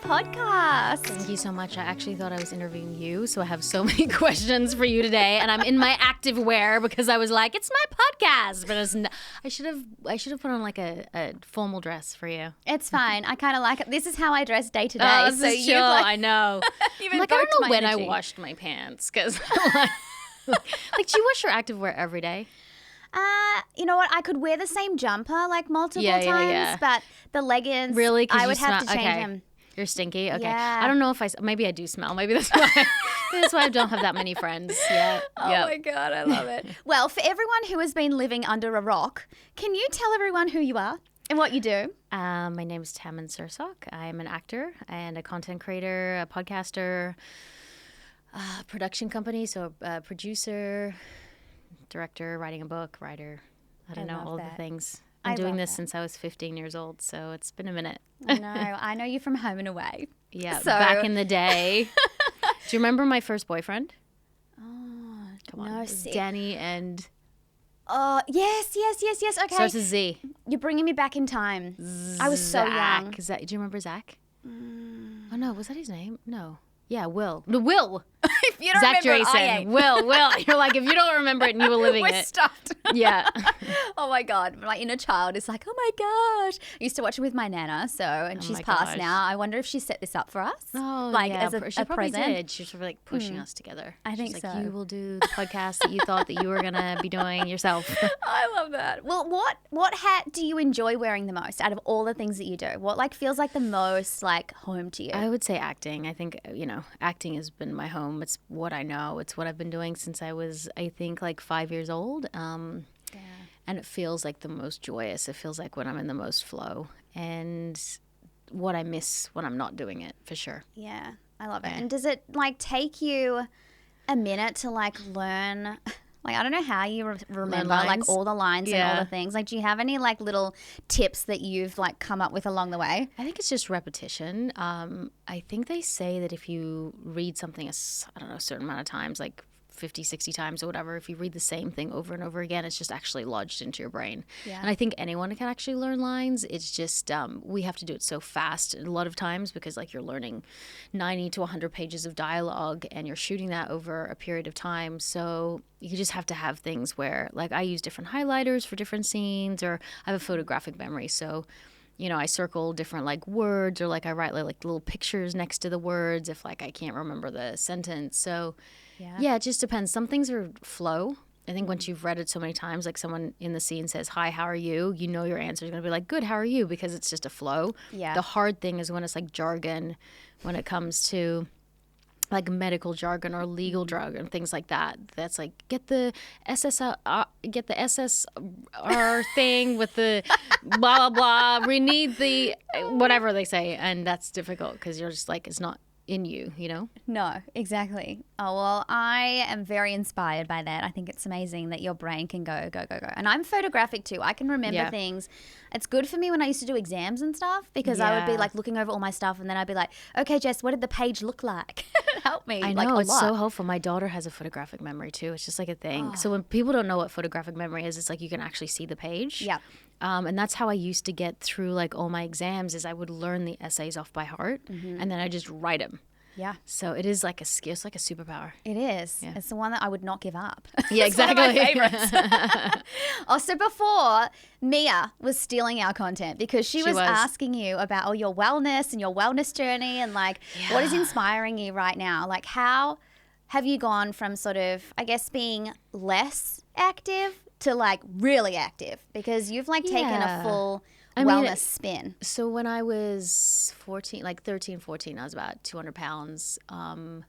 podcast. Thank you so much. I actually thought I was interviewing you, so I have so many questions for you today, and I'm in my active wear because I was like, it's my podcast. But I should have put on like a formal dress for you. It's fine. I kind of like it. This is how I dress day to day. Oh, this is chill. I know. You've I don't know when energy. I washed my pants because like, do you wash your active wear every day? You know what? I could wear the same jumper like multiple times, yeah. but the leggings, Really? I would have to change them. You're stinky? Okay. Yeah. I don't know if maybe I do smell. Maybe that's why I don't have that many friends yet. Oh my God, I love it. Well, for everyone who has been living under a rock, can you tell everyone who you are and what you do? My name is Tammin Sursok. I'm an actor and a content creator, a podcaster, production company, so a producer, director, writing a book, writer. I don't know, all the things. I'm doing this since I was 15 years old, so it's been a minute. I know you from Home and Away. Yeah, So- back in the day. Do you remember my first boyfriend? Oh, Come on. no, It was see- Danny and Oh, yes. Okay. starts with Z. You're bringing me back in time. I was so Zach. young. Do you remember Zach? Oh, no. Was that his name? No. Yeah, Will. No, Will. If you don't Zach remember, I Drayson. ain't. Will. You're like, if you don't remember it and you were living We're it. stuffed. Yeah. Oh my God. My inner child is like, oh my gosh. I used to watch it with my Nana, and she's my passed gosh. now. I wonder if she set this up for us. Oh, like yeah. as a She probably present. did. She was sort of like pushing us together. I think She's like, so. you will do the podcast that you thought that you were going to be doing yourself. I love that. Well, what hat do you enjoy wearing the most out of all the things that you do? What like feels like the most like home to you? I would say acting. I think, acting has been my home. It's what I know. It's what I've been doing since I was, I think, like 5 years old. And it feels like the most joyous. It feels like when I'm in the most flow. And what I miss when I'm not doing it, for sure. Yeah, I love it. And does it like take you a minute to like learn? Like, I don't know how you remember like lines? all the lines and Yeah. all the things. Like, do you have any like little tips that you've like come up with along the way? I think it's just repetition. I think they say that if you read something, a certain amount of times, like 50, 60 times or whatever, if you read the same thing over and over again, it's just actually lodged into your brain. Yeah. And I think anyone can actually learn lines. It's just we have to do it so fast a lot of times because like you're learning 90 to 100 pages of dialogue and you're shooting that over a period of time. So you just have to have things where like I use different highlighters for different scenes, or I have a photographic memory. So I circle different like words, or like I write like little pictures next to the words if like I can't remember the sentence. So yeah, it just depends. Some things are flow. I think once you've read it so many times, like someone in the scene says, "Hi, how are you?" You know your answer is going to be like, "Good, how are you?" Because it's just a flow. Yeah. The hard thing is when it's like jargon, when it comes to like medical jargon or legal jargon, things like that. That's like get the SSR thing with the blah blah blah. We need the whatever they say, and that's difficult because you're just like it's not in you, No, exactly. Oh, well, I am very inspired by that. I think it's amazing that your brain can go. And I'm photographic too. I can remember things. It's good for me when I used to do exams and stuff because I would be like looking over all my stuff and then I'd be like, okay, Jess, what did the page look like? Help me. I know, like, a it's lot. so helpful. My daughter has a photographic memory too. It's just like a thing. So when people don't know what photographic memory is, it's like you can actually see the page. Yeah. And that's how I used to get through like all my exams is I would learn the essays off by heart and then I just write them. Yeah. So it is like a skill. It's like a superpower. It is. Yeah. It's the one that I would not give up. Yeah, It's one of exactly. my favorites. So before, Mia was stealing our content because she was asking you about your wellness and your wellness journey and like what is inspiring you right now? Like how have you gone from sort of, I guess, being less active to like really active? Because you've like taken a full wellness spin. So when I was 14, like 13, 14, I was about 200 pounds. And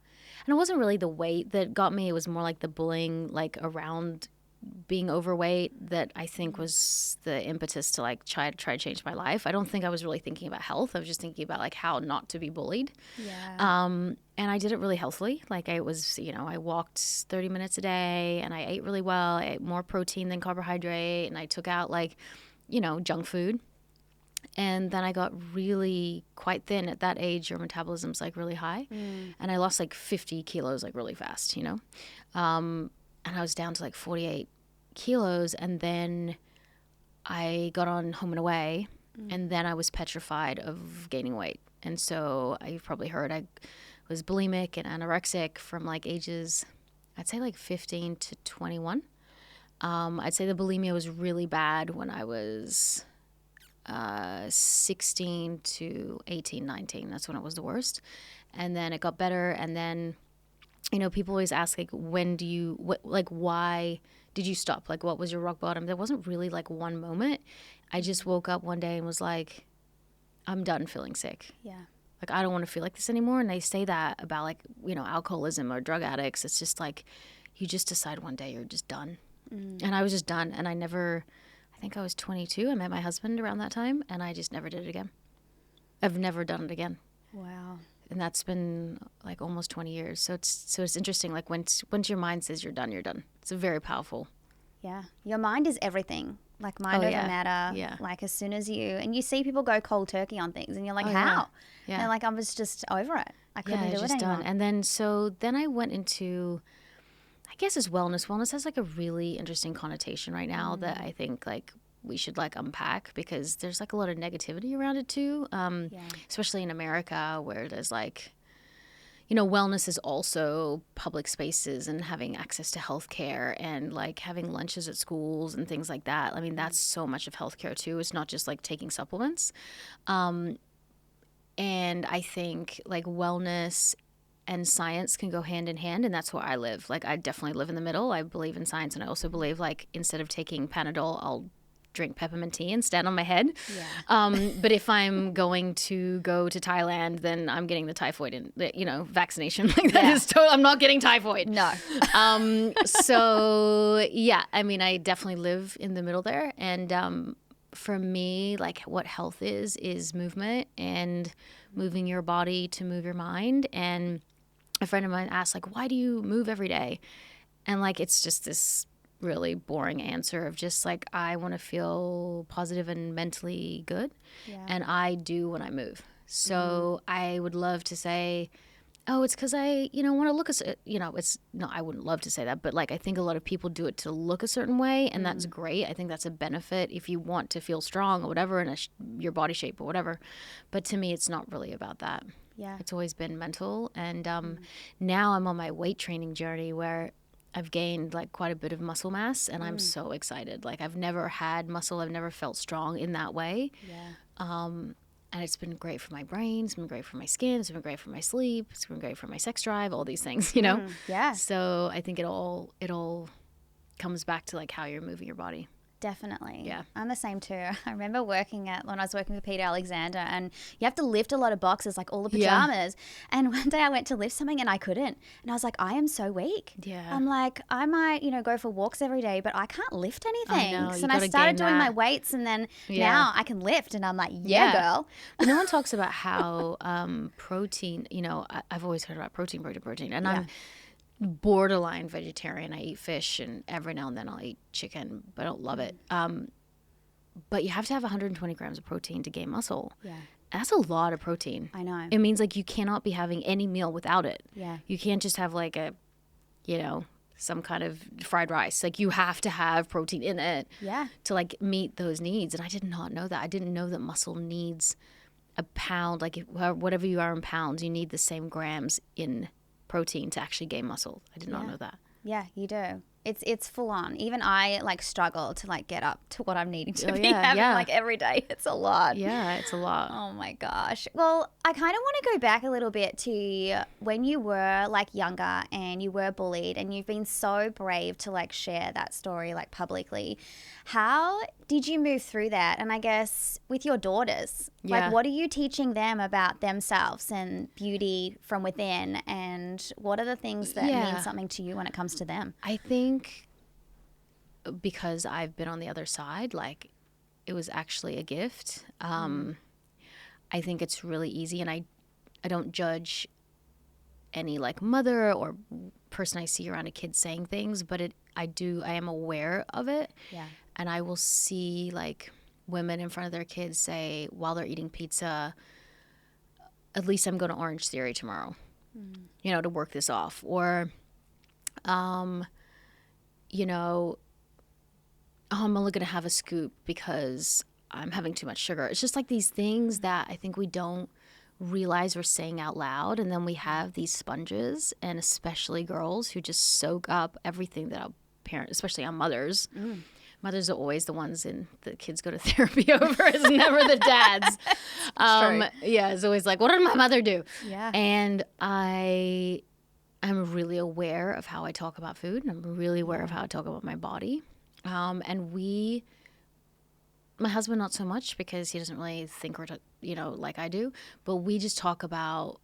it wasn't really the weight that got me. It was more like the bullying, like around being overweight that I think was the impetus to like try to change my life. I don't think I was really thinking about health. I was just thinking about like how not to be bullied. Yeah. And I did it really healthily. Like I was, I walked 30 minutes a day and I ate really well. I ate more protein than carbohydrate and I took out like, junk food. And then I got really quite thin. At that age, your metabolism's like really high. And I lost like 50 kilos like really fast, and I was down to like 48 kilos. And then I got on Home and Away And then I was petrified of gaining weight. And so you've probably heard I was bulimic and anorexic from like ages, I'd say like 15 to 21. I'd say the bulimia was really bad when I was 16 to 18, 19. That's when it was the worst. And then it got better. And then, people always ask, like, why did you stop? Like, what was your rock bottom? There wasn't really like one moment. I just woke up one day and was like, I'm done feeling sick. Yeah. Like, I don't want to feel like this anymore. And they say that about like, alcoholism or drug addicts. It's just like, you just decide one day you're just done. And I was just done. And I think I was 22. I met my husband around that time and I just never did it again. I've never done it again. Wow. And that's been like almost 20 years. So it's interesting. Like once your mind says you're done, you're done. It's a very powerful. Yeah. Your mind is everything. Like mind over matter. Yeah. Like as soon as you see people go cold turkey on things and you're like, how? Yeah. And they're like, I was just over it. I couldn't do it anymore. Done. And then I went into, I guess it's wellness. Wellness has like a really interesting connotation right now that I think like we should like unpack because there's like a lot of negativity around it too. Especially in America where there's like, wellness is also public spaces and having access to healthcare and like having lunches at schools and things like that. I mean, that's so much of healthcare too. It's not just like taking supplements. And I think like wellness and science can go hand in hand, and that's where I live. Like I definitely live in the middle. I believe in science, and I also believe like instead of taking Panadol, I'll drink peppermint tea and stand on my head. Yeah. But if I'm going to go to Thailand, then I'm getting the typhoid and vaccination. Like that is I'm not getting typhoid. No. So yeah, I mean, I definitely live in the middle there, and for me, like what health is movement and moving your body to move your mind. And a friend of mine asked, like, why do you move every day? And like, it's just this really boring answer of just like, I want to feel positive and mentally good. Yeah. And I do when I move. So I would love to say, oh, it's because I, want to look I wouldn't love to say that, but like, I think a lot of people do it to look a certain way, and that's great. I think that's a benefit if you want to feel strong or whatever, in your body shape or whatever. But to me, it's not really about that. Yeah. It's always been mental. And now I'm on my weight training journey where I've gained like quite a bit of muscle mass, and I'm so excited. Like I've never had muscle. I've never felt strong in that way. Yeah. And it's been great for my brain. It's been great for my skin. It's been great for my sleep. It's been great for my sex drive, all these things, Yeah. So I think it all comes back to like how you're moving your body. Definitely. Yeah. I'm the same too. I remember when I was working with Peter Alexander, and you have to lift a lot of boxes, like all the pajamas. Yeah. And one day I went to lift something and I couldn't. And I was like, I am so weak. Yeah. I'm like, I might, go for walks every day, but I can't lift anything. I know. So I started doing my weights, and then now I can lift, and I'm like, yeah. Girl. But no one talks about how protein, I've always heard about protein. And I'm borderline vegetarian. I eat fish, and every now and then I'll eat chicken, but I don't love it. But you have to have 120 grams of protein to gain muscle. Yeah. That's a lot of protein. I know. It means like you cannot be having any meal without it. Yeah. You can't just have like a, some kind of fried rice. Like you have to have protein in it to like meet those needs. And I did not know that. I didn't know that muscle needs a pound, like whatever you are in pounds, you need the same grams in protein to actually gain muscle. I did not know that. Yeah, you do. It's full on. Even I like struggle to like get up to what I'm needing to be having like every day. It's a lot. Yeah, it's a lot. Oh my gosh. Well, I kind of want to go back a little bit to when you were like younger and you were bullied, and you've been so brave to like share that story like publicly. How did you move through that? And I guess with your daughters, like what are you teaching them about themselves and beauty from within, and what are the things that mean something to you when it comes to them? I think because I've been on the other side, like it was actually a gift. I think it's really easy, and I don't judge any like mother or person I see around a kid saying things, but I am aware of it. Yeah. And I will see like women in front of their kids say while they're eating pizza, at least I'm going to Orange Theory tomorrow, to work this off. Or, I'm only going to have a scoop because I'm having too much sugar. It's just like these things that I think we don't realize we're saying out loud. And then we have these sponges, and especially girls, who just soak up everything that our parents, especially our mothers. Mothers are always the ones the kids go to therapy over. It's never the dads. Yeah, it's always like, what did my mother do? Yeah. And I'm really aware of how I talk about food. And I'm really aware of how I talk about my body. And my husband, not so much, because he doesn't really think like I do. But we just talk about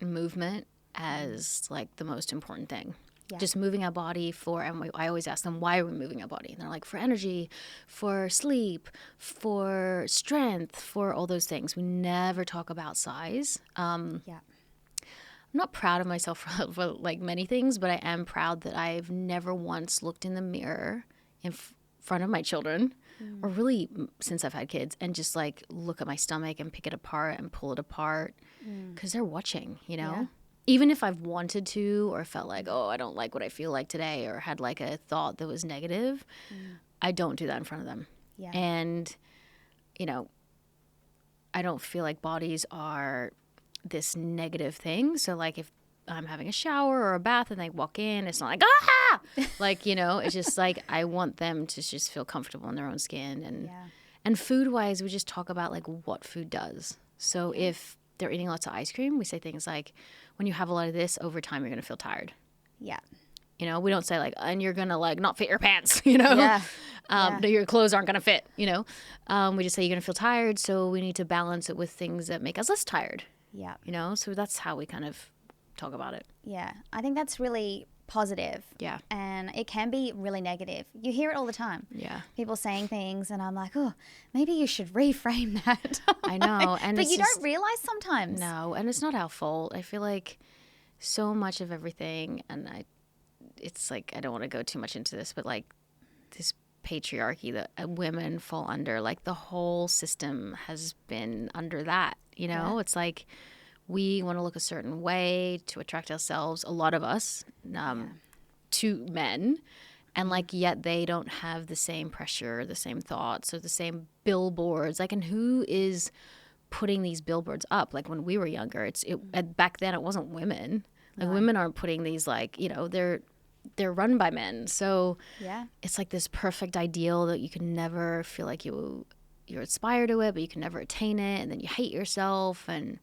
movement as like the most important thing. Yeah. Just moving our body I always ask them, why are we moving our body? And they're like, for energy, for sleep, for strength, for all those things. We never talk about size. I'm not proud of myself for like many things, but I am proud that I've never once looked in the mirror in front of my children, or really since I've had kids, and just like look at my stomach and pick it apart and pull it apart, because they're watching, Yeah. Even if I've wanted to, or felt like, oh, I don't like what I feel like today, or had like a thought that was negative, I don't do that in front of them. Yeah. And, I don't feel like bodies are this negative thing. So like if I'm having a shower or a bath and they walk in, it's not like, ah! Like, it's just like I want them to just feel comfortable in their own skin. And food-wise, we just talk about like what food does. So if they're eating lots of ice cream, we say things like, when you have a lot of this, over time, you're going to feel tired. Yeah. We don't say like, and you're going to like not fit your pants, Yeah. Your clothes aren't going to fit, We just say you're going to feel tired. So we need to balance it with things that make us less tired. Yeah. So that's how we kind of talk about it. Yeah. I think that's really positive. Yeah. And it can be really negative. You hear it all the time. Yeah. People saying things and I'm like, oh, maybe you should reframe that. I know. But you don't realize sometimes. No. And it's not our fault. I feel like so much of everything, and it's like, I don't want to go too much into this, but like this patriarchy that women fall under, like the whole system has been under that, Yeah. It's like, we want to look a certain way to attract ourselves, a lot of us, to men. And like, yet they don't have the same pressure, the same thoughts, or the same billboards. Like, and who is putting these billboards up? Like when we were younger, back then it wasn't women. Like women aren't putting these, like, they're run by men. So it's like this perfect ideal that you can never feel like you're inspired to it, but you can never attain it. And then you hate yourself, and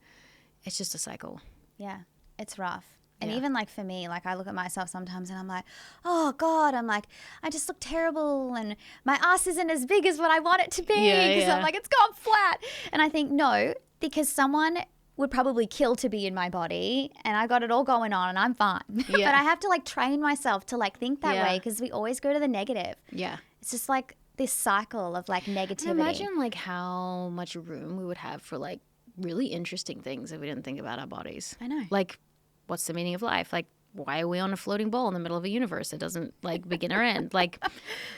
it's just a cycle. Yeah, it's rough. And even like for me, like I look at myself sometimes and I'm like, oh God, I'm like, I just look terrible and my ass isn't as big as what I want it to be, because I'm like, it's gone flat. And I think, no, because someone would probably kill to be in my body and I got it all going on and I'm fine. But I have to like train myself to like think that way, because we always go to the negative. Yeah. It's just like this cycle of like negativity. Imagine like how much room we would have for like really interesting things if we didn't think about our bodies. I know. Like, what's the meaning of life? Like, why are we on a floating ball in the middle of a universe? It doesn't like begin or end. Like,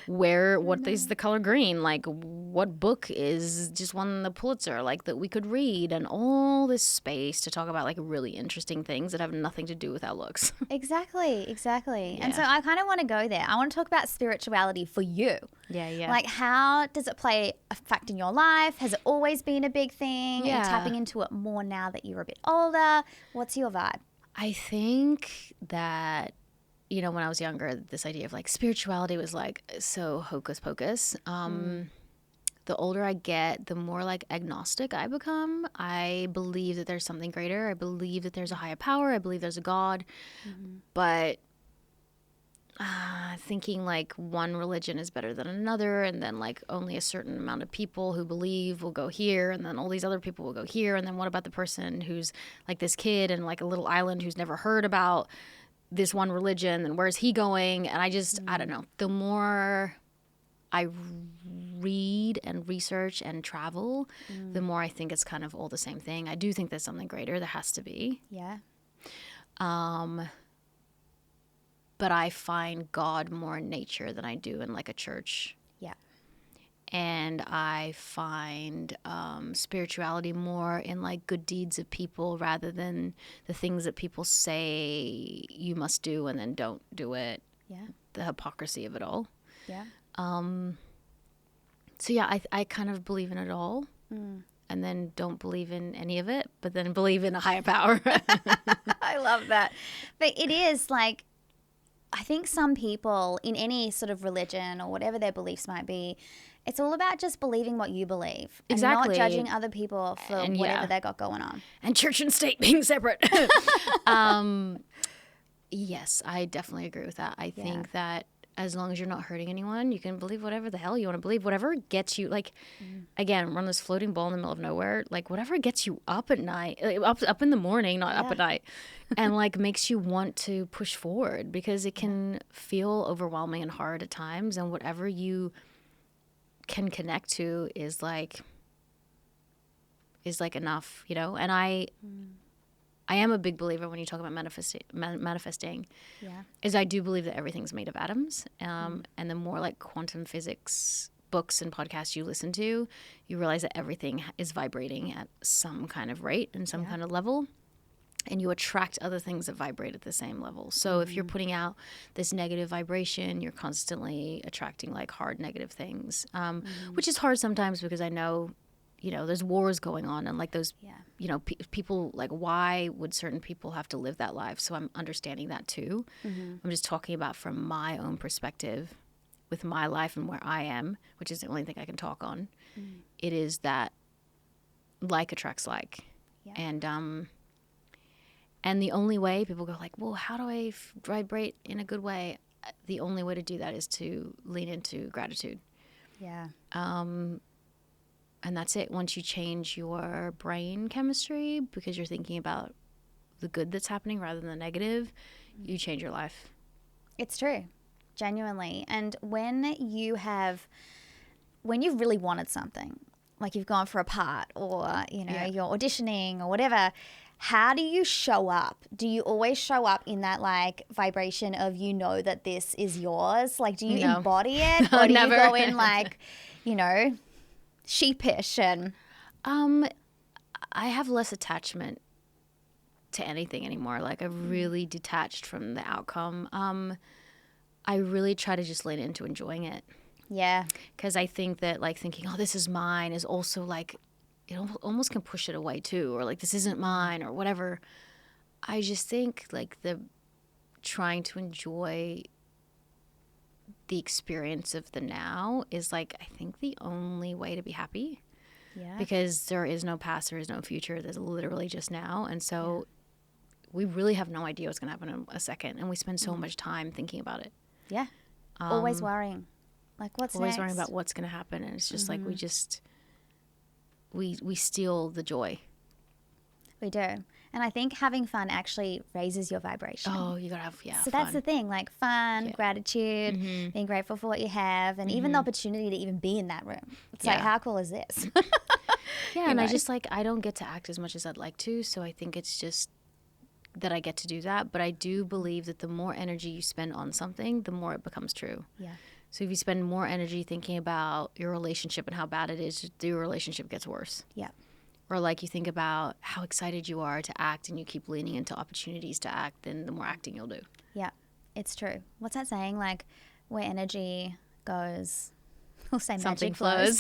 what is the color green? Like, what book is just won the Pulitzer, like, that we could read? And all this space to talk about like really interesting things that have nothing to do with our looks. Exactly. Yeah. And so I kind of want to go there. I want to talk about spirituality for you. Yeah. Like, how does it play a fact in your life? Has it always been a big thing? Yeah. Are you tapping into it more now that you're a bit older? What's your vibe? I think that, when I was younger, this idea of like spirituality was like so hocus pocus. The older I get, the more like agnostic I become. I believe that there's something greater. I believe that there's a higher power. I believe there's a God. But thinking like one religion is better than another, and then like only a certain amount of people who believe will go here, and then all these other people will go here, and then what about the person who's like this kid in like a little island who's never heard about this one religion, and where's he going? And I don't know. The more I read and research and travel, the more I think it's kind of all the same thing. I do think there's something greater. There has to be. Yeah. But I find God more in nature than I do in like a church. Yeah. And I find spirituality more in like good deeds of people rather than the things that people say you must do and then don't do it. Yeah. The hypocrisy of it all. Yeah. So yeah, I kind of believe in it all, and then don't believe in any of it, but then believe in a higher power. I love that. But it is like, I think some people in any sort of religion or whatever their beliefs might be, it's all about just believing what you believe and not judging other people for whatever they got going on. And church and state being separate. Yes, I definitely agree with that. I think that as long as you're not hurting anyone, you can believe whatever the hell you want to believe. Whatever gets you, like, again, we're on this floating ball in the middle of nowhere. Like, whatever gets you up at night, up in the morning, not up at night, and, like, makes you want to push forward, because it can feel overwhelming and hard at times. And whatever you can connect to is like enough, you know? And I am a big believer when you talk about manifesting, is I do believe that everything's made of atoms. And the more like quantum physics books and podcasts you listen to, you realize that everything is vibrating at some kind of rate and some kind of level. And you attract other things that vibrate at the same level. So if you're putting out this negative vibration, you're constantly attracting like hard negative things, which is hard sometimes because I know, you know, there's wars going on and like those, you know, people like, why would certain people have to live that life? So I'm understanding that too. I'm just talking about from my own perspective with my life and where I am, which is the only thing I can talk on. It is that like attracts like. And the only way people go like, well, how do I vibrate in a good way? The only way to do that is to lean into gratitude. And that's it. Once you change your brain chemistry because you're thinking about the good that's happening rather than the negative, you change your life. It's true. Genuinely. And when you've really wanted something, like you've gone for a part or, you know, you're auditioning or whatever, how do you show up? Do you always show up in that like vibration of, you know, that this is yours? Like, do you embody it? Or do you go in like, you know, sheepish and... I have less attachment to anything anymore. Like I've really detached from the outcome. I really try to just lean into enjoying it. Yeah. Because I think that like thinking, oh, this is mine is also like, it almost can push it away too, or like this isn't mine or whatever. I just think like the trying to enjoy the experience of the now is like, I think the only way to be happy. Because there is no past, there is no future. There's literally just now. And so we really have no idea what's going to happen in a second. And we spend so much time thinking about it. Always worrying. Like what's always next? Worrying about what's going to happen. And it's just like we steal the joy. We do. And I think having fun actually raises your vibration. Oh, you got to have, So fun. that's the thing, like fun, gratitude, being grateful for what you have, and even the opportunity to even be in that room. It's like, how cool is this? And I just like, I don't get to act as much as I'd like to. So I think it's just that I get to do that. But I do believe that the more energy you spend on something, the more it becomes true. So if you spend more energy thinking about your relationship and how bad it is, your relationship gets worse. Or like you think about how excited you are to act and you keep leaning into opportunities to act, then the more acting you'll do. It's true. What's that saying? Like where energy goes, we'll say something magic flows.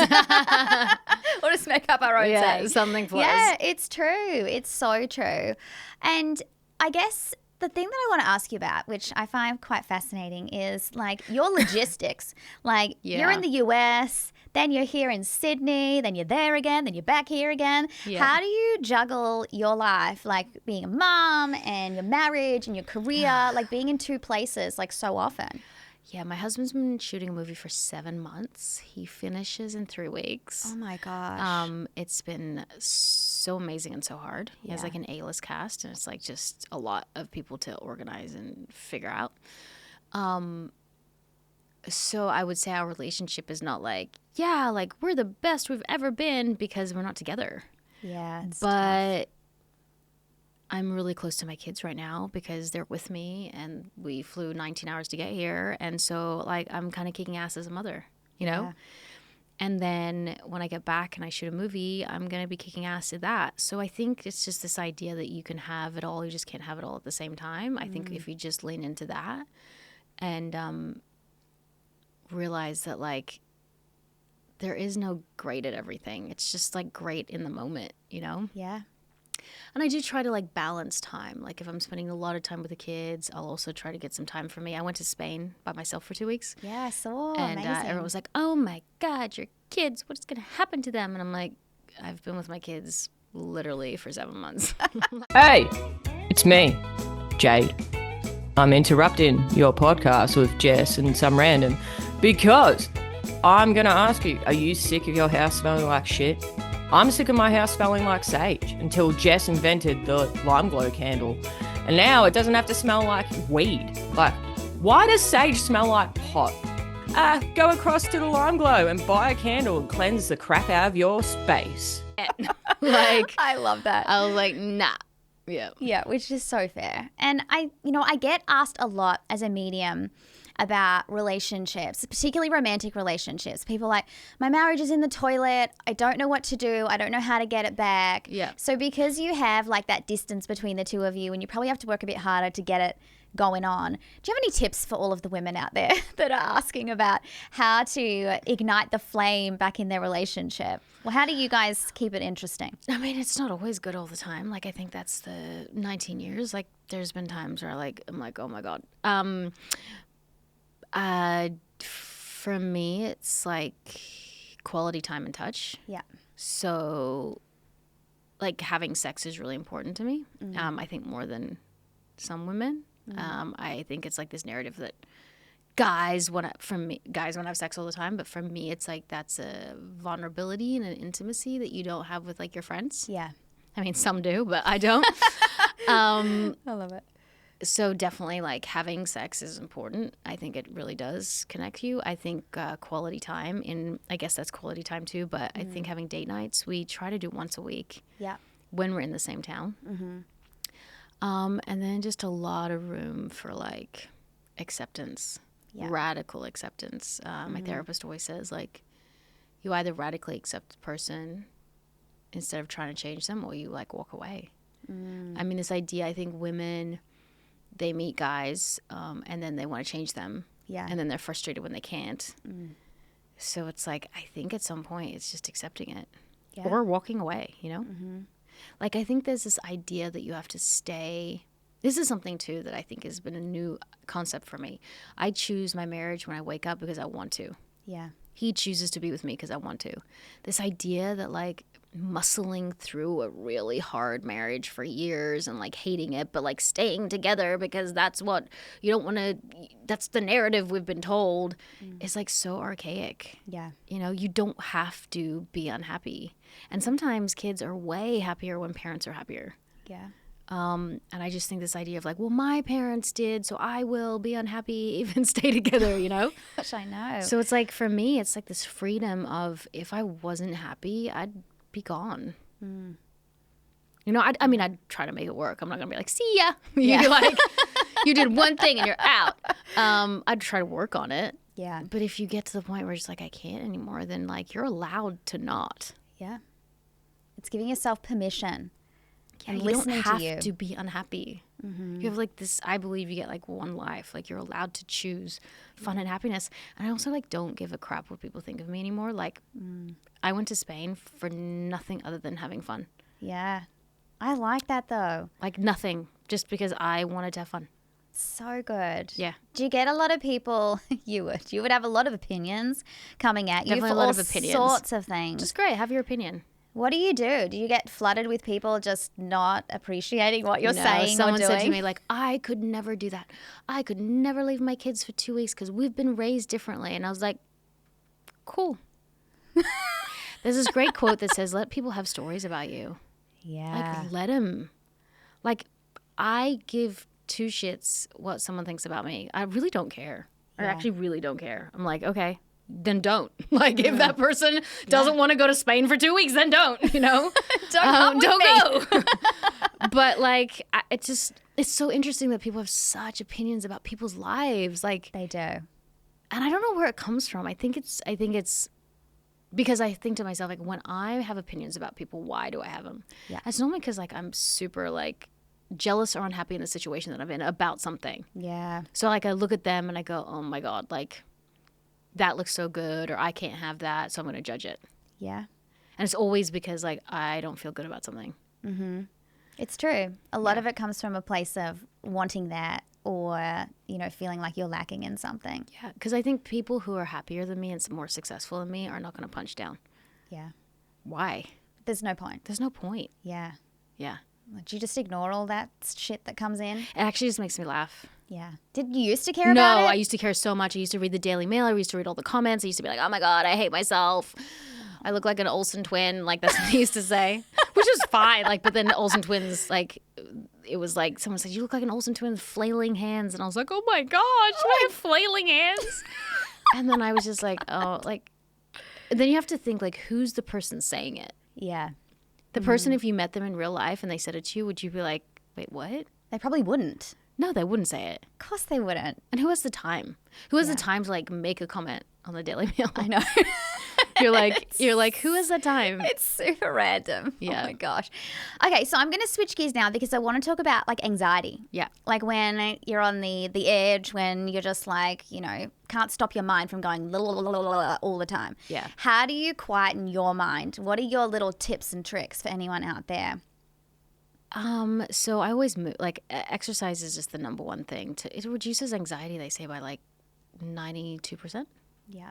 We'll just make up our own saying. Something flows. Yeah, it's true. It's so true. And I guess the thing that I want to ask you about, which I find quite fascinating, is like your logistics. Like you're in the US, then you're here in Sydney, then you're there again, then you're back here again. How do you juggle your life, like being a mom and your marriage and your career, like being in two places like so often? Yeah, my husband's been shooting a movie for 7 months. He finishes in 3 weeks. Oh my gosh. It's been so amazing and so hard. He has like an A-list cast, and it's like just a lot of people to organize and figure out. So I would say our relationship is not like, like we're the best we've ever been because we're not together. It's but tough. I'm really close to my kids right now because they're with me and we flew 19 hours to get here. And so like I'm kind of kicking ass as a mother, you know? And then when I get back and I shoot a movie, I'm going to be kicking ass at that. So I think it's just this idea that you can have it all. You just can't have it all at the same time. I think if you just lean into that and realize that like there is no great at everything. It's just like great in the moment, you know? Yeah. And I do try to like balance time. Like if I'm spending a lot of time with the kids, I'll also try to get some time for me. I went to Spain by myself for 2 weeks. Yeah, I saw. And amazing. everyone was like, oh my God, your kids, what's going to happen to them? And I'm like, I've been with my kids literally for 7 months. Hey, it's me, Jade. I'm interrupting your podcast with Jess and some random because I'm going to ask you, are you sick of your house smelling like shit? I'm sick of my house smelling like sage until Jess invented the lime glow candle. And now it doesn't have to smell like weed. Like, why does sage smell like pot? Go across to the lime glow and buy a candle and cleanse the crap out of your space. Like, I love that. I was like, nah. Yeah. Yeah, which is so fair. And I get asked a lot as a medium about relationships, particularly romantic relationships. People are like, my marriage is in the toilet. I don't know what to do. I don't know how to get it back. Yeah. So because you have like that distance between the two of you and you probably have to work a bit harder to get it going on, do you have any tips for all of the women out there that are asking about how to ignite the flame back in their relationship? Well, how do you guys keep it interesting? I mean, it's not always good all the time. Like, I think that's the 19 years. Like, there's been times where I'm like, oh my God. For me, it's like quality time and touch. Yeah. So, like, having sex is really important to me. I think more than some women. I think it's like this narrative that guys want to have sex all the time, but for me, it's like that's a vulnerability and an intimacy that you don't have with like your friends. Yeah. I mean, some do, but I don't. I love it. So definitely, like, having sex is important. I think it really does connect you. I think quality time, I guess that's quality time too, but I think having date nights, we try to do once a week. Yeah. When we're in the same town. And then just a lot of room for, like, acceptance, radical acceptance. My therapist always says, like, you either radically accept the person instead of trying to change them, or you, like, walk away. I mean, this idea, I think women, they meet guys and then they want to change them. Yeah. And then they're frustrated when they can't. So it's like, I think at some point it's just accepting it. Yeah. Or walking away, you know? Like, I think there's this idea that you have to stay. This is something, too, that I think has been a new concept for me. I choose my marriage when I wake up because I want to. Yeah. He chooses to be with me because I want to. This idea that, like, muscling through a really hard marriage for years and, like, hating it, but, like, staying together because that's what you don't want to, that's the narrative we've been told, is, like, so archaic. Yeah. You know, you don't have to be unhappy. And sometimes kids are way happier when parents are happier. Yeah. And I just think this idea of like, well, my parents did, so I will be unhappy, even stay together, you know? Which I know. So it's like, for me, it's like this freedom of, if I wasn't happy, I'd be gone. You know, I mean, I'd try to make it work. I'm not going to be like, see ya. You're like, you did one thing and you're out. I'd try to work on it. Yeah. But if you get to the point where it's like, I can't anymore, then like, you're allowed to not. Yeah. It's giving yourself permission. Yeah, and you listening don't have to you. to be unhappy. You have like this, I believe you get like one life. Like, you're allowed to choose fun and happiness. And I also like don't give a crap what people think of me anymore. Like, I went to Spain for nothing other than having fun. Yeah. I like that though. Like nothing, just because I wanted to have fun. So good. Yeah. Do you get a lot of people, you would have a lot of opinions coming at you Definitely for a lot all of opinions. sorts of things. Just great, have your opinion. What do? Do you get flooded with people just not appreciating what you're saying someone or doing? said to me, like, I could never do that. I could never leave my kids for 2 weeks because we've been raised differently. And I was like, cool. There's this great quote that says, let people have stories about you. Yeah. Like, let them. Like, I give two shits what someone thinks about me. I really don't care. I actually really don't care. I'm like, okay, then don't. Like, if that person doesn't want to go to Spain for 2 weeks, then don't, you know? Don't go. But, like, it's so interesting that people have such opinions about people's lives. Like, They do. and I don't know where it comes from. I think it's because I think to myself, like, when I have opinions about people, why do I have them? Yeah. It's normally because, like, I'm super, like, jealous or unhappy in the situation that I'm in about something. Yeah. So, like, I look at them and I go, oh, my God, like, that looks so good, or I can't have that, so I'm going to judge it. Yeah. And it's always because like I don't feel good about something. Mm-hmm. It's true. A lot of it comes from a place of wanting that, or, you know, feeling like you're lacking in something. Yeah, because I think people who are happier than me and more successful than me are not going to punch down. Yeah. Why? There's no point. There's no point. Yeah. Yeah. Do you just ignore all that shit that comes in? It actually just makes me laugh. Yeah. Did you used to care about it? No, I used to care so much. I used to read the Daily Mail. I used to read all the comments. I used to be like, oh my God, I hate myself. I look like an Olsen twin. Like, that's what they used to say, which was fine. Like, but then Olsen twins, like, it was like someone said, you look like an Olsen twin with flailing hands. And I was like, oh my gosh, I have flailing hands? And then I was just like, oh, like, then you have to think, like, who's the person saying it? Yeah. The person, if you met them in real life and they said it to you, would you be like, wait, what? They probably wouldn't. No, they wouldn't say it. Of course they wouldn't. And who has the time? Who has the time to like make a comment on the Daily Mail? I know. You're like, who has the time? It's super random. Yeah. Oh my gosh. Okay, so I'm going to switch gears now because I want to talk about like anxiety. Yeah. Like when you're on the edge, when you're just like, you know, can't stop your mind from going all the time. Yeah. How do you quieten your mind? What are your little tips and tricks for anyone out there? So I always move. Like exercise is just the number one thing. It reduces anxiety, they say, by like 92%. Yeah.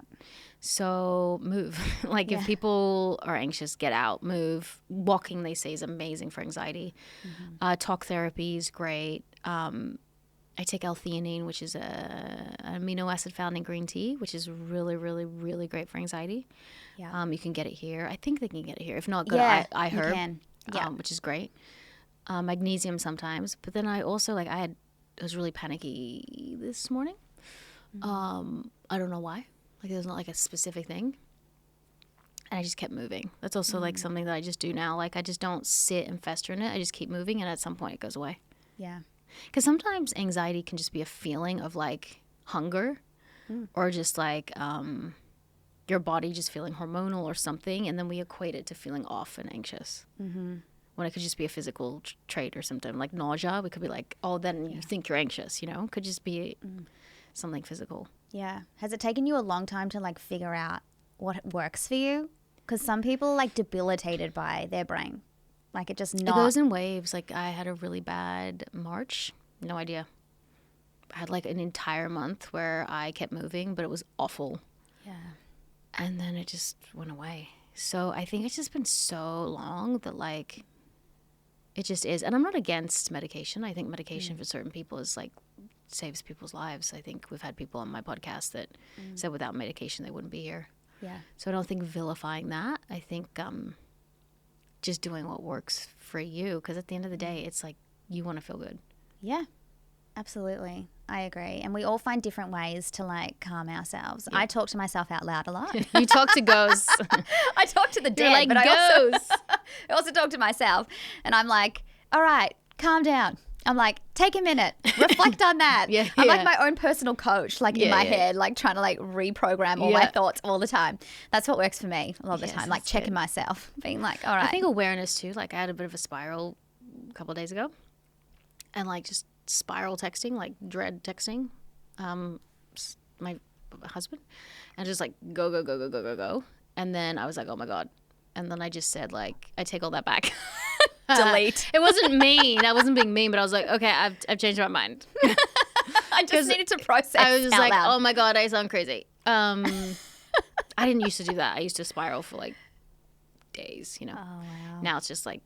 So move. Like if people are anxious, get out, move. Walking, they say, is amazing for anxiety. Mm-hmm. Talk therapy is great. I take L-theanine, which is an amino acid found in green tea, which is really, really, really great for anxiety. Yeah. You can get it here. I think they can get it here. If not, go to iHerb, you can. Yeah. Which is great. Magnesium sometimes. But then I also, like, I was really panicky this morning. Mm-hmm. I don't know why. Like, there's not like a specific thing. And I just kept moving. That's also like something that I just do now. Like, I just don't sit and fester in it. I just keep moving, and at some point it goes away. Yeah. Because sometimes anxiety can just be a feeling of like hunger or just like your body just feeling hormonal or something. And then we equate it to feeling off and anxious. Mm-hmm. When it could just be a physical trait or something like nausea. We could be like, oh, then you think you're anxious, you know? It could just be something physical. Yeah. Has it taken you a long time to like figure out what works for you? Because some people are like debilitated by their brain. Like it just not. It goes in waves. Like I had a really bad March. No idea. I had like an entire month where I kept moving, but it was awful. Yeah. And then it just went away. So I think it's just been so long that like it just is. And I'm not against medication. I think medication for certain people is like saves people's lives. I think we've had people on my podcast that said without medication they wouldn't be here. Yeah. So I don't think vilifying that. I think just doing what works for you, because at the end of the day it's like you want to feel good. Yeah, absolutely. I agree. And we all find different ways to like calm ourselves. I talk to myself out loud a lot. You talk to ghosts. I talk to the dead, like but ghosts. I also talk to myself, and I'm like, all right, calm down. I'm like, take a minute, reflect on that. I'm like my own personal coach, like in my head, like trying to like reprogram all my thoughts all the time. That's what works for me a lot of the time, like checking myself, being like, all right. I think awareness too. Like I had a bit of a spiral a couple of days ago, and like just spiral texting, like dread texting, my husband, and just like go. And then I was like, oh my God. And then I just said like, I take all that back. Delete. It wasn't mean. I wasn't being mean, but I was like, okay, I've changed my mind. I just needed to process. I was just like, loud. oh my God, I sound crazy. I didn't used to do that. I used to spiral for like days, you know. Oh, wow. Now it's just like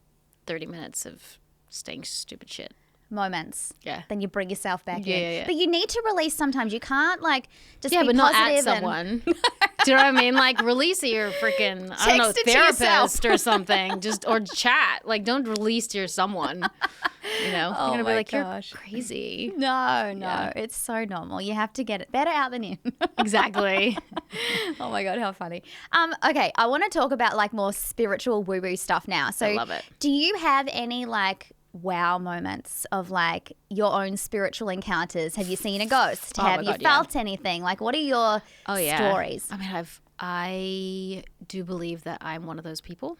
30 minutes of saying stupid shit. Moments. Yeah. Then you bring yourself back in. Yeah. But you need to release sometimes. You can't like just be but not at positive someone. Do you know what I mean? Like release it your freaking, I don't know, therapist or something. Just or chat. Like don't release to your someone. You know? Oh, you're gonna be like, gosh. You're crazy. No. It's so normal. You have to get it better out than in. Exactly. Oh my God, how funny. Okay, I want to talk about like more spiritual woo-woo stuff now. So I love it. Do you have any like wow moments of like your own spiritual encounters? Have you seen a ghost? Have you felt anything? Like what are your stories? I mean, I do believe that I'm one of those people.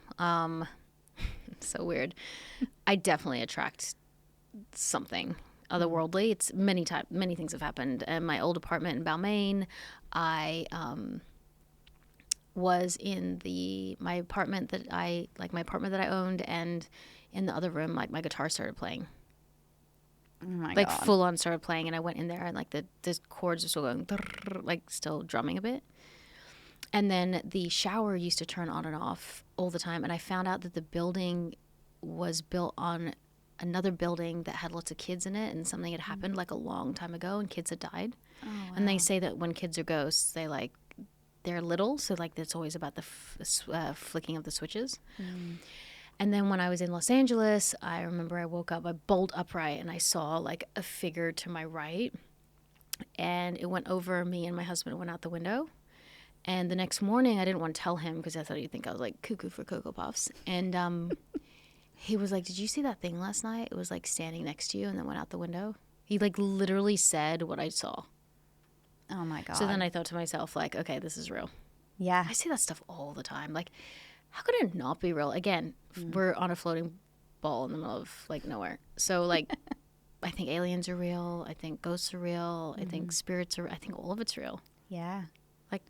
So weird. I definitely attract something otherworldly. It's many things have happened. My old apartment in Balmain, I was in my apartment that I owned, and in the other room, like my guitar started playing. Oh my like God. full on started playing, and I went in there and like the chords were still going, like still drumming a bit. And then the shower used to turn on and off all the time, and I found out that the building was built on another building that had lots of kids in it, and something had happened like a long time ago, and kids had died. Oh, wow. And they say that when kids are ghosts, they're little, so like it's always about the flicking of the switches. And then when I was in Los Angeles, I remember I woke up, I bolt upright, and I saw like a figure to my right, and it went over me and my husband, went out the window. And the next morning, I didn't want to tell him because I thought he'd think I was like cuckoo for Cocoa Puffs. And he was like, "Did you see that thing last night? It was like standing next to you," and then went out the window. He like literally said what I saw. Oh my God. So then I thought to myself, like, okay, this is real. Yeah. I see that stuff all the time. Like, how could it not be real? Again, we're on a floating ball in the middle of like nowhere. So like, I think aliens are real. I think ghosts are real. I think spirits are. I think all of it's real. Yeah. Like,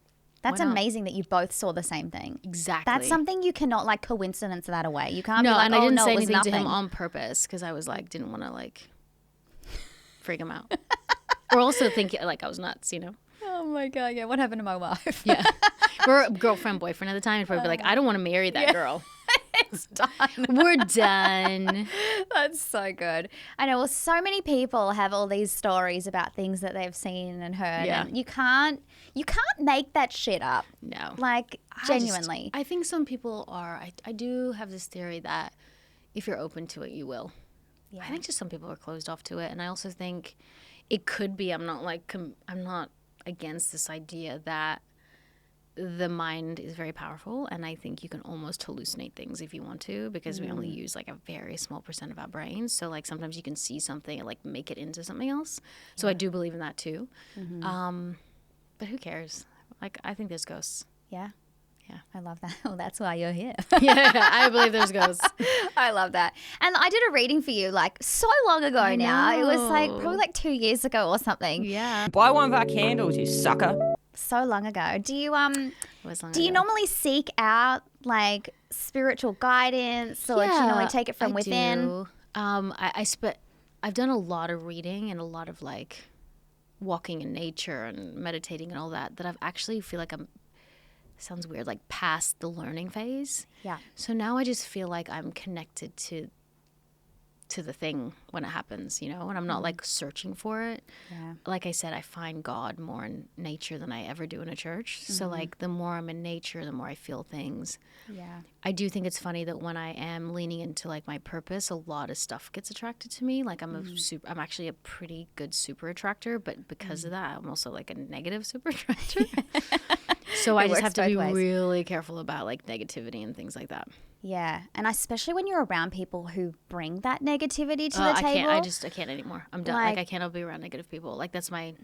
That's why not? amazing that you both saw the same thing. Exactly. That's something you cannot like coincidence that away. You can't No, be like, and oh I didn't no, say it was anything to nothing. him on purpose because I was like, didn't want to like freak him out, or also think like I was nuts, you know. Oh my God. Yeah. What happened to my wife? Yeah, we're girlfriend boyfriend at the time. I'd probably be like, I don't want to marry that girl. It's done. We're done. That's so good. I know. Well, so many people have all these stories about things that they've seen and heard. Yeah. And you can't make that shit up. No, Like genuinely. I think some people are. I do have this theory that if you're open to it, you will. Yeah. I think just some people are closed off to it, and I also think it could be. I'm not against this idea that the mind is very powerful, and I think you can almost hallucinate things if you want to, because we only use like a very small % of our brains. So like sometimes you can see something and like make it into something else. So I do believe in that too. But who cares? Like, I think there's ghosts. Yeah. Yeah. I love that. Well, that's why you're here. Yeah, I believe there's ghosts. I love that. And I did a reading for you like so long ago now. It was like probably like 2 years ago or something. Yeah. Buy one of our candles, you sucker. So long ago. Do you It was long do you ago. normally seek out like spiritual guidance, or do you normally take it from within? Do. I've done a lot of reading and a lot of like walking in nature and meditating and all that I've actually feel like I'm, sounds weird, like past the learning phase. Yeah. So now I just feel like I'm connected to the thing when it happens, you know, and I'm not like searching for it. Yeah. Like I said, I find God more in nature than I ever do in a church. So like the more I'm in nature, the more I feel things. Yeah. I do think it's funny that when I am leaning into like my purpose, a lot of stuff gets attracted to me. Like I'm I'm actually a pretty good super attractor, but because of that, I'm also like a negative super attractor. So I just works have to be both ways. really careful about like negativity and things like that. Yeah. And especially when you're around people who bring that negativity to the I table. can't. I can't anymore. I'm done. Like I cannot be around negative people. Like that's my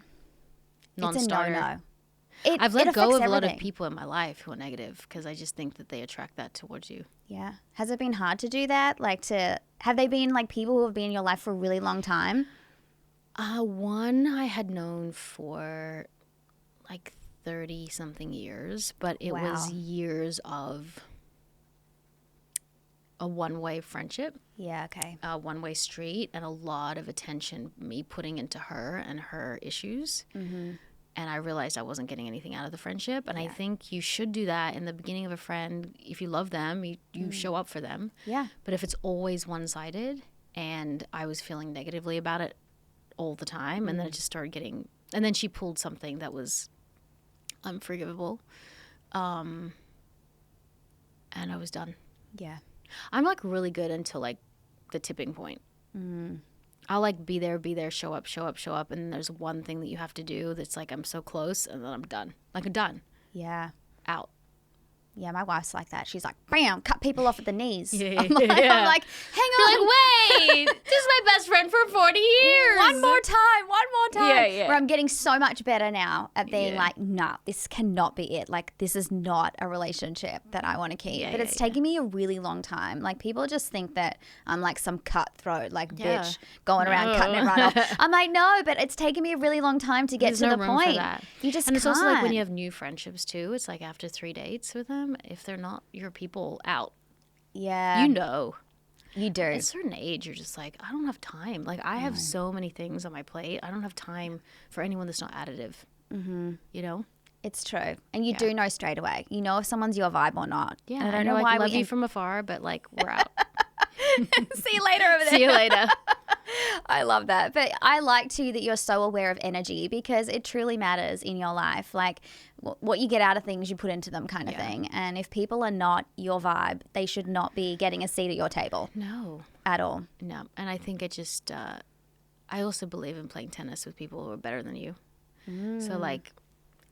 non-starter. It's a no-no. I've let go of a lot of everything. people in my life who are negative because I just think that they attract that towards you. Yeah. Has it been hard to do that? Like have they been like people who have been in your life for a really long time? One I had known for like 30 something years, but it was years of a one-way friendship. Yeah, okay. A one-way street, and a lot of attention me putting into her and her issues. And I realized I wasn't getting anything out of the friendship. And I think you should do that in the beginning of a friend. If you love them, you show up for them. Yeah. But if it's always one-sided, and I was feeling negatively about it all the time, and then it just started getting, and then she pulled something that was unforgivable, and I was done. Yeah. I'm like really good until like the tipping point. I'll like be there, show up, and then there's one thing that you have to do that's like I'm so close, and then I'm done. Like I'm done. Yeah. Out. Yeah, my wife's like that. She's like, bam, cut people off at the knees. Yeah. I'm like, hang on. You're like, wait, this is my best friend for 40 years. One more time. Yeah. Where I'm getting so much better now at being like, nah, this cannot be it. Like, this is not a relationship that I want to keep. But it's taken me a really long time. Like, people just think that I'm like some cutthroat, like bitch going around cutting it right off. I'm like, no, but it's taken me a really long time to get to the point. For that. You just and can't. It's also like when you have new friendships too. It's like after 3 dates with them, if they're not your people out, you know. You do. At a certain age, you're just like, I don't have time. Like, I have so many things on my plate. I don't have time for anyone that's not additive. Mm-hmm. You know? It's true. And you do know straight away. You know if someone's your vibe or not. Yeah. And I don't know why I love you from afar, but, like, we're out. See you later over there. See you later. I love that. But I like too that you're so aware of energy because it truly matters in your life. Like what you get out of things, you put into them kind of thing. And if people are not your vibe, they should not be getting a seat at your table. No. At all. No. And I think it just, I also believe in playing tennis with people who are better than you. So like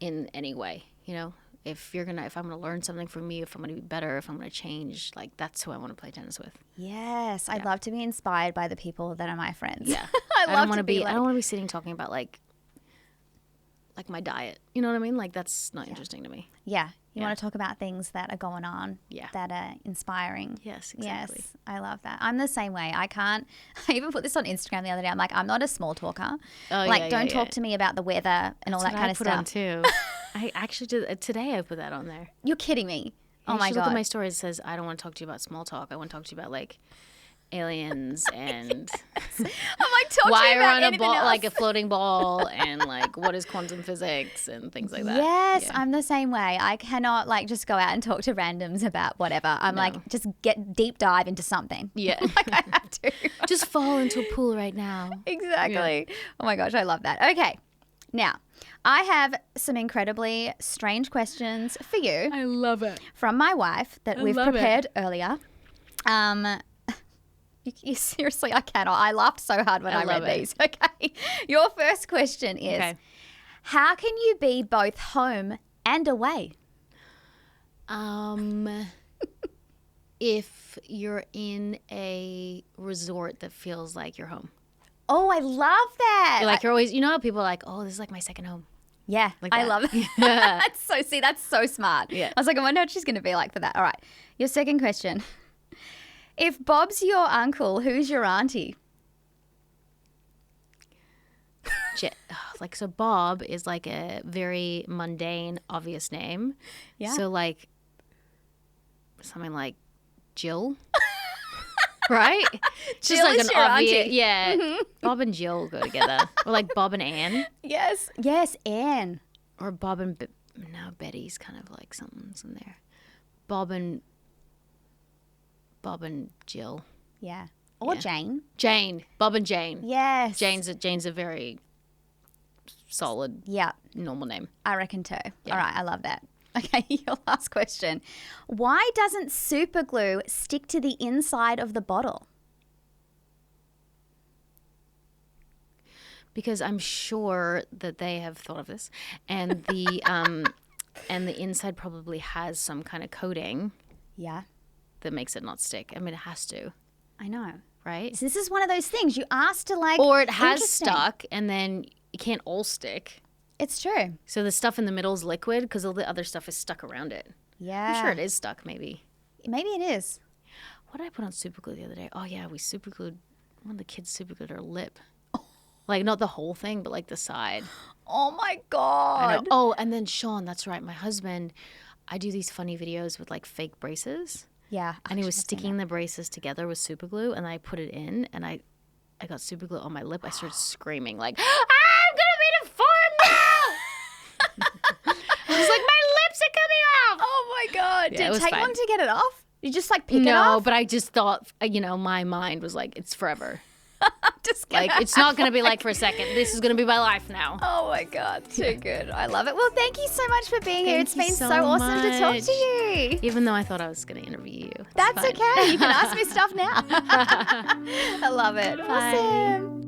in any way, you know, if I'm going to learn something from you, if I'm going to be better, if I'm going to change, like that's who I want to play tennis with. Yes. I'd love to be inspired by the people that are my friends. Yeah. I don't want to be sitting talking about like my diet. You know what I mean? Like that's not interesting to me. Yeah. You want to talk about things that are going on, that are inspiring. Yes, exactly. Yes, I love that. I'm the same way. I even put this on Instagram the other day. I'm like, I'm not a small talker. Don't talk to me about the weather and all that kind of stuff. I put on too. I actually did today. I put that on there. You're kidding me. Oh my God. Look at my story. It says, I don't want to talk to you about small talk. I want to talk to you about like aliens and I'm like, talk why to me about on a anything ball, else. like a floating ball, and like what is quantum physics and things like that. Yes, I'm the same way. I cannot like just go out and talk to randoms about whatever. I'm like, just get deep dive into something. Yeah. Like I have to. Just fall into a pool right now. Exactly. Yeah. Oh my gosh, I love that. Okay. Now, I have some incredibly strange questions for you. I love it. From my wife that we've prepared earlier. You seriously, I cannot. I laughed so hard when I read these. Okay. Your first question is, how can you be both home and away? If you're in a resort that feels like your home. Oh, I love that. You're always, you know how people are like, oh, this is like my second home. Yeah, like I love it. That's so smart. Yeah. I was like, I wonder what she's going to be like for that. All right. Your second question. If Bob's your uncle, who's your auntie? So Bob is like a very mundane, obvious name. Yeah. So like something like Jill. Right? Jill just like is an your obvious, auntie. Yeah. Bob and Jill go together. Or like Bob and Ann. Yes, Ann. Or Bob and Betty's kind of like something's in there. Bob and Jill. Yeah. Or Jane. Bob and Jane. Yes. Jane's a very solid, normal name. I reckon too. Yeah. All right, I love that. Okay, your last question. Why doesn't super glue stick to the inside of the bottle? Because I'm sure that they have thought of this, and the inside probably has some kind of coating. Yeah. That makes it not stick. I mean, it has to. I know. Right? So this is one of those things you ask to like. Or it has stuck, and then it can't all stick. It's true. So the stuff in the middle is liquid because all the other stuff is stuck around it. Yeah. I'm sure it is stuck, maybe. Maybe it is. What did I put on super glue the other day? Oh, yeah, one of the kids super glued her lip. Like, not the whole thing, but like the side. Oh, my God. I know. Oh, and then Sean, that's right, my husband, I do these funny videos with like fake braces. Yeah. And he was sticking the braces together with super glue, and I put it in, and I got super glue on my lip. I started screaming like, I'm going to be deformed now! I was like, my lips are coming off! Oh, my God. Did it take long to get it off? You just like pick it off? No, but I just thought, my mind was like, it's forever. It's not going to be like for a second. This is going to be my life now. Oh my God, too good. I love it. Well, thank you so much for being here. It's been so awesome to talk to you. Even though I thought I was going to interview you. That's okay. You can ask me stuff now. I love it. Bye. Awesome.